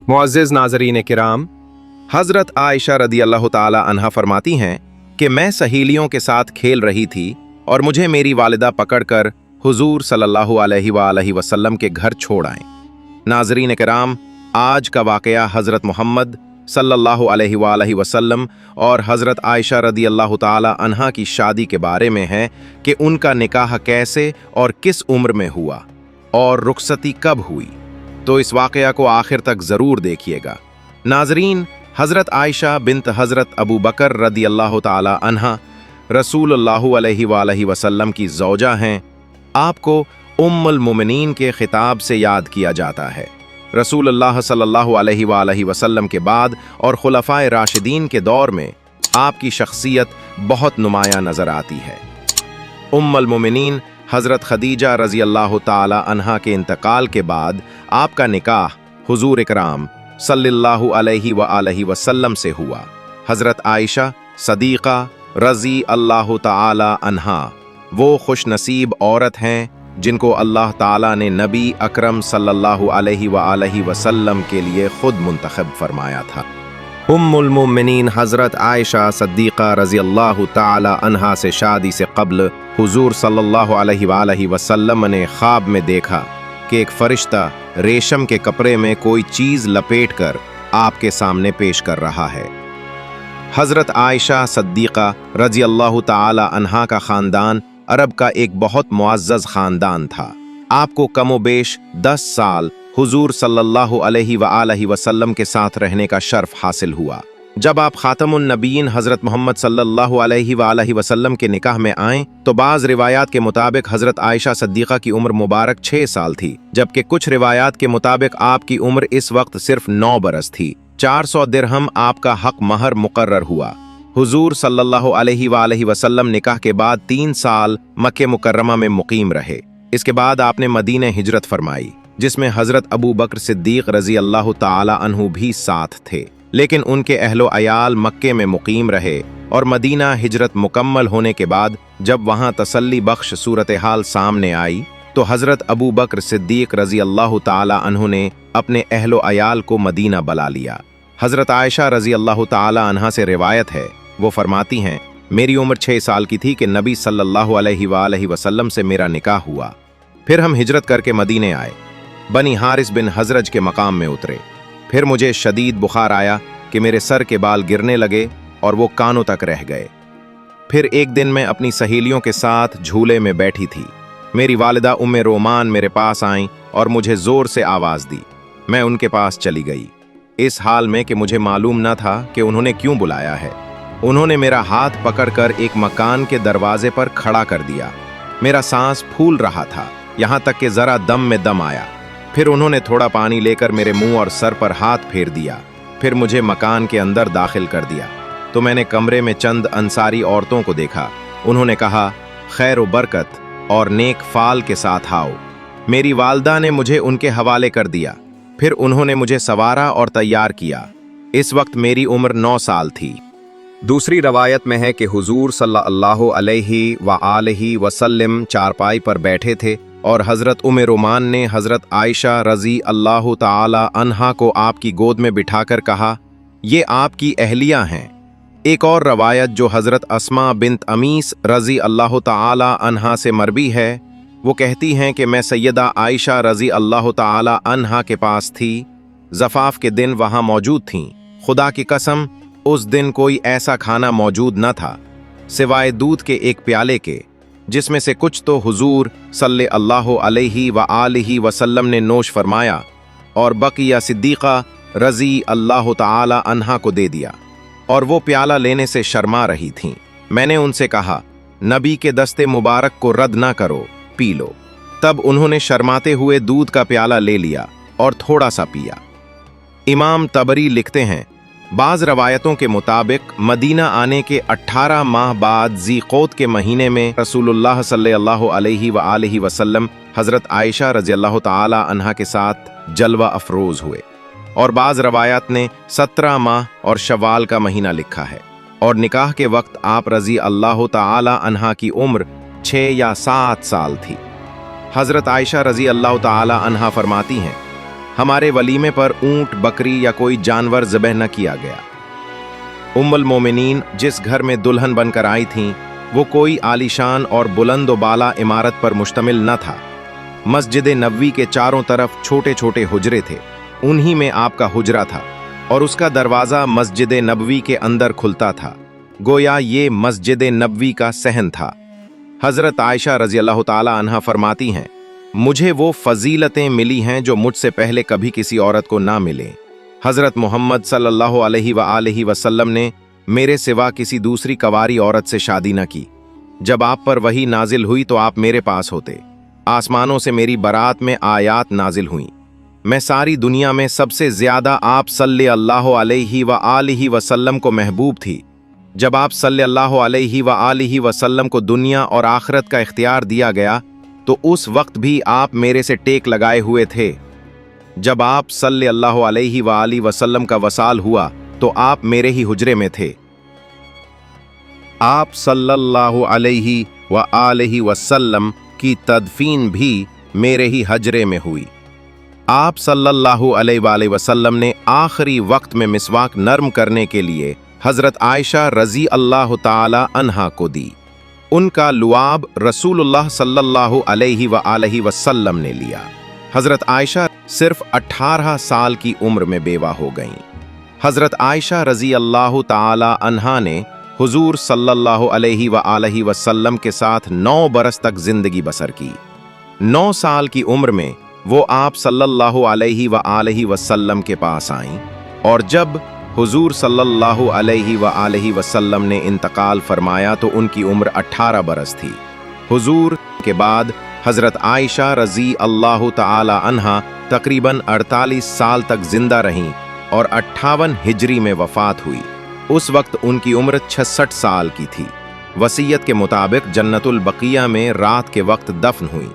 मुअज़्ज़िज़ नाज़रीन किराम, हज़रत आयशा रदी अल्लाह ताला अन्हा फरमाती हैं कि मैं सहेलियों के साथ खेल रही थी और मुझे मेरी वालिदा पकड़कर हुज़ूर सल्लल्लाहु अलैहि वसल्लम के घर छोड़ आए। नाज़रीन किराम, आज का वाक़या हज़रत मोहम्मद सल्लल्लाहु अलैहि वसल्लम और हज़रत आयशा रदी अल्लाह ताला अन्हा की शादी के बारे में है कि उनका निकाह कैसे और किस उम्र में हुआ और रुखसती कब हुई। तो इस वाक़या को आखिर तक ज़रूर देखिएगा। नाज़रीन, हज़रत आयशा बिन्त हज़रत अबू बकर रदी अल्लाह ताला अन्हा रसूलुल्लाह अलैहि वसल्लम की ज़ौजा हैं। आपको उम्मुल मोमिनीन के खिताब से याद किया जाता है। रसूलुल्लाह सल्लल्लाहु अलैहि वसल्लम के बाद और खुलफ़ाए राशिदीन के दौर में आपकी शख्सियत बहुत नुमायाँ नज़र आती है। उम्मुल मोमिनीन हज़रत खदीजा रज़ी अल्लाह ताला अन्हा के इंतकाल के बाद आपका निकाह हुज़ूर इकराम सल्लल्लाहु अलैहि वसल्लम से हुआ। हज़रत आयशा सदीक़ा रज़ी अल्लाह ताला अन्हा वो खुश नसीब औरत हैं जिनको अल्लाह ताला ने नबी अकरम सल्लल्लाहु अलैहि वसल्लम के लिए खुद मुंतखब फरमाया था। उम्मुल मोमिनीन हज़रत आयशा सद्दीक़ा रज़ी अल्लाह ताला अन्हा से शादी से क़ब्ल हुज़ूर सल्लल्लाहु अलैहि वसल्लम ने ख्वाब में देखा कि एक फ़रिश्ता रेशम के कपड़े में कोई चीज़ लपेटकर आपके सामने पेश कर रहा है। हज़रत आयशा सद्दीक़ा रज़ी अल्लाह ताला अन्हा का ख़ानदान अरब का एक बहुत मुअज़्ज़ज़ ख़ानदान था। आपको कमोबेश 10 साल हुज़ूर सल्लल्लाहु अलैहि वसल्लम के साथ रहने का शर्फ हासिल हुआ। जब आप ख़ातमुन नबीयीन हज़रत मोहम्मद सल्लल्लाहु अलैहि वसल्लम के निकाह में आए तो बाज़ रिवायात के मुताबिक हज़रत आयशा सद्दीक़ा की उम्र मुबारक 6 साल थी, जबकि कुछ रिवायात के मुताबिक आपकी उम्र इस वक्त सिर्फ 9 बरस थी। 400 दिरहम आपका हक महर मुकर्रर हुआ। हुज़ूर सल्लल्लाहु अलैहि वसल्लम निकाह के बाद 3 साल मक्के मुकर्रमा में मुकीम रहे। इसके बाद आपने मदीने हिजरत फरमाई, जिसमें हज़रत अबू बकर सिद्दीक़ रज़ी अल्लाह ताला अन्हु भी साथ थे, लेकिन उनके अहलो अयाल मक्के में मुकीम रहे और मदीना हिजरत मुकम्मल होने के बाद जब वहाँ तसल्ली बख्श सूरत हाल सामने आई तो हज़रत अबू बकर सिद्दीक़ रज़ी अल्लाह ताला अन्हु ने अपने अहलो अयाल को मदीना बुला लिया। हज़रत आयशा रज़ी अल्लाह ताला अन्हा से रिवायत है, वो फरमाती हैं, मेरी उम्र 6 साल की थी कि नबी सल्लल्लाहु अलैहि वसल्लम से मेरा निकाह हुआ। फिर हम हिजरत करके मदीने आए, बनी हारिस बिन हजरज के मकाम में उतरे। फिर मुझे शदीद बुखार आया कि मेरे सर के बाल गिरने लगे और वो कानों तक रह गए। फिर एक दिन मैं अपनी सहेलियों के साथ झूले में बैठी थी। मेरी वालिदा उम्मे रोमान मेरे पास आईं और मुझे ज़ोर से आवाज़ दी। मैं उनके पास चली गई, इस हाल में कि मुझे मालूम न था कि उन्होंने क्यों बुलाया है। उन्होंने मेरा हाथ पकड़कर एक मकान के दरवाजे पर खड़ा कर दिया। मेरा सांस फूल रहा था, यहाँ तक कि ज़रा दम में दम आया। फिर उन्होंने थोड़ा पानी लेकर मेरे मुंह और सर पर हाथ फेर दिया। फिर मुझे मकान के अंदर दाखिल कर दिया तो मैंने कमरे में चंद अंसारी औरतों को देखा। उन्होंने कहा, खैर व बरकत और नेक फाल के साथ आओ। मेरी वालदा ने मुझे उनके हवाले कर दिया। फिर उन्होंने मुझे सवारा और तैयार किया। इस वक्त मेरी उम्र 9 साल थी। दूसरी रवायत में है कि हुजूर सल्लल्लाहु अलैहि वसल्लम चारपाई पर बैठे थे और हज़रत उम्मे रोमान ने हज़रत आयशा रज़ी अल्लाह ताला अन्हा को आपकी गोद में बिठाकर कहा, ये आपकी अहलिया हैं। एक और रवायत जो हज़रत अस्मा बिन्त अमीस रज़ी अल्लाह ताला अन्हा से मरवी है, वो कहती हैं कि मैं सैयदा आयशा रज़ी अल्लाह ताला अन्हा के पास थी। ज़फ़ाफ़ के दिन वहाँ मौजूद थीं। खुदा की कसम, उस दिन कोई ऐसा खाना मौजूद न था सिवाय दूध के एक प्याले के, जिसमें से कुछ तो हुजूर सल्लल्लाहु अलैहि वसल्लम ने नोश फरमाया और बकिया सिद्दीक़ा रज़ी अल्लाह ताला अन्हा को दे दिया और वो प्याला लेने से शर्मा रही थीं। मैंने उनसे कहा, नबी के दस्ते मुबारक को रद्द ना करो, पी लो। तब उन्होंने शर्माते हुए दूध का प्याला ले लिया और थोड़ा सा पिया। इमाम तबरी लिखते हैं, बाज़ रवायतों के मुताबिक मदीना आने के 18 माह बाद ज़ीक़ोत के महीने में रसूलुल्लाह सल्लल्लाहु अलैहि वसल्लम हज़रत आयशा रज़ी अल्लाह ताला अन्हा के साथ जलवा अफरोज़ हुए। और बाज़ रवायत ने 17 माह और शवाल का महीना लिखा है। और निकाह के वक्त आप रज़ी अल्लाह ताला अन्हा की उम्र 6 या 7 साल थी। हज़रत आयशा रज़ी अल्लाह ताला अन्हा फरमाती हैं, हमारे वलीमे पर ऊंट, बकरी या कोई जानवर ज़बह न किया गया। उम्मुल मोमिनीन जिस घर में दुल्हन बनकर आई थीं, वो कोई आलीशान और बुलंद व बाला इमारत पर मुश्तमिल न था। मस्जिद नबवी के चारों तरफ छोटे छोटे हुजरे थे, उन्हीं में आपका हुजरा था और उसका दरवाज़ा मस्जिद नबवी के अंदर खुलता था, गोया ये मस्जिद नबवी का सहन था। हज़रत आयशा रज़ी अल्लाह ताला अन्हा फरमाती हैं, मुझे वो फजीलतें मिली हैं जो मुझसे पहले कभी किसी औरत को ना मिले। हज़रत मोहम्मद सल्लल्लाहु अलैहि वसल्लम ने मेरे सिवा किसी दूसरी कवारी औरत से शादी न की। जब आप पर वही नाजिल हुई तो आप मेरे पास होते। आसमानों से मेरी बरात में आयात नाजिल हुई। मैं सारी दुनिया में सबसे ज़्यादा आप सल्लल्लाहु अलैहि वसल्लम को महबूब थी। जब आप सल्लल्लाहु अलैहि वसल्लम को दुनिया और आखिरत का इख्तियार दिया गया तो उस वक्त भी आप मेरे से टेक लगाए हुए थे। जब आप सल्लल्लाहु अलैहि वसल्लम का वसाल हुआ तो आप मेरे ही हुजरे में थे। आप सल्लल्लाहु अलैहि वसल्लम की तदफीन भी मेरे ही हजरे में हुई। आप सल्लल्लाहु अलैहि वसल्लम ने आखिरी वक्त में मिसवाक नर्म करने के लिए हज़रत आयशा रज़ी अल्लाह ताला अन्हा को दी। उनका लुआब रसूलुल्लाह सल्लल्लाहु अलैहि वसल्लम ने लिया। हज़रत आयशा सिर्फ 18 साल की उम्र में बेवा हो गईं। हज़रत आयशा रज़ी अल्लाह ताला अन्हा ने हुजूर सल्लल्लाहु अलैहि वसल्लम के साथ 9 बरस तक जिंदगी बसर की। 9 साल की उम्र में वो आप सल्लल्लाहु अलैहि वसल्लम के पास आईं और जब हुजूर सल्लल्लाहु अलैहि वसल्लम ने इंतकाल फरमाया तो उनकी उम्र 18 बरस थी। हुजूर के बाद हज़रत आयशा रज़ी अल्लाह ताला अन्हा तकरीबन 48 साल तक जिंदा रहीं और 58 हिजरी में वफ़ात हुई। उस वक्त उनकी उम्र 66 साल की थी। वसीयत के मुताबिक जन्नतुल बकिया में रात के वक्त दफन हुई।